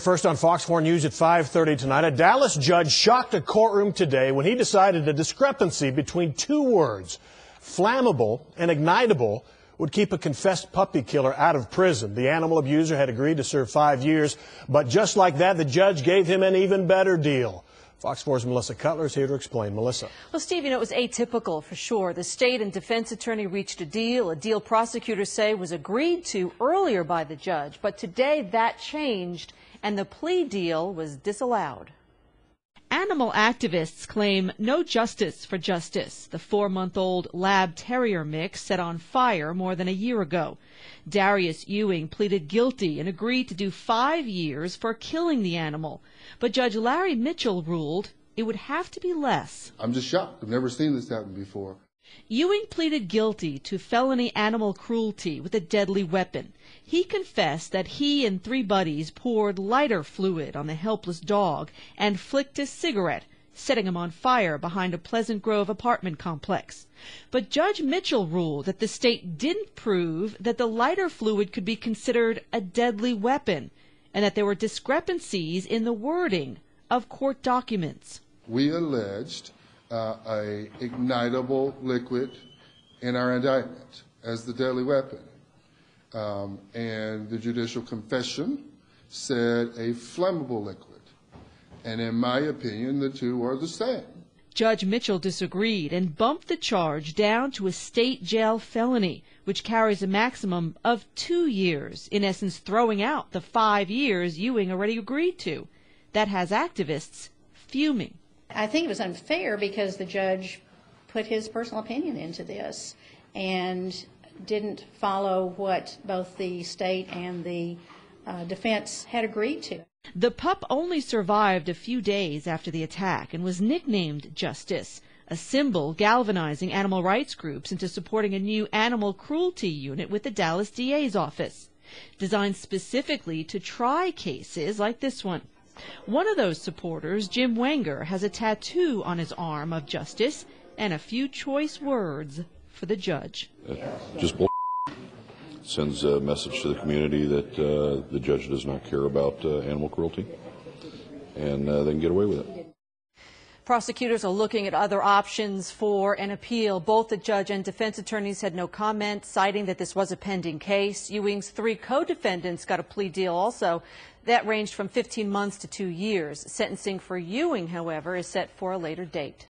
First on Fox 4 News at 5:30 tonight, a Dallas judge shocked a courtroom today when he decided a discrepancy between two words, flammable and ignitable, would keep a confessed puppy killer out of prison. The animal abuser had agreed to serve 5 years, but just like that, the judge gave him an even better deal. Fox 4's Melissa Cutler is here to explain. Melissa. Well, Steve, it was atypical for sure. The state and defense attorney reached a deal prosecutors say was agreed to earlier by the judge. But today that changed, and the plea deal was disallowed. Animal activists claim no justice for Justice, the 4-month-old lab terrier mix set on fire more than a year ago. Darius Ewing pleaded guilty and agreed to do 5 years for killing the animal. But Judge Larry Mitchell ruled it would have to be less. I'm just shocked. I've never seen this happen before. Ewing pleaded guilty to felony animal cruelty with a deadly weapon. He confessed that he and 3 buddies poured lighter fluid on the helpless dog and flicked a cigarette, setting him on fire behind a Pleasant Grove apartment complex. But Judge Mitchell ruled that the state didn't prove that the lighter fluid could be considered a deadly weapon and that there were discrepancies in the wording of court documents. We alleged a ignitable liquid in our indictment as the deadly weapon. And the judicial confession said a flammable liquid. And in my opinion, the two are the same. Judge Mitchell disagreed and bumped the charge down to a state jail felony, which carries a maximum of 2 years, in essence throwing out the 5 years Ewing already agreed to. That has activists fuming. I think it was unfair because the judge put his personal opinion into this and didn't follow what both the state and the defense had agreed to. The pup only survived a few days after the attack and was nicknamed Justice, a symbol galvanizing animal rights groups into supporting a new animal cruelty unit with the Dallas DA's office, designed specifically to try cases like this one. One of those supporters, Jim Wenger, has a tattoo on his arm of Justice and a few choice words for the judge. Just bull. Sends a message to the community that the judge does not care about animal cruelty, and they can get away with it. Prosecutors are looking at other options for an appeal. Both the judge and defense attorneys had no comment, citing that this was a pending case. Ewing's 3 co-defendants got a plea deal also. That ranged from 15 months to 2 years. Sentencing for Ewing, however, is set for a later date.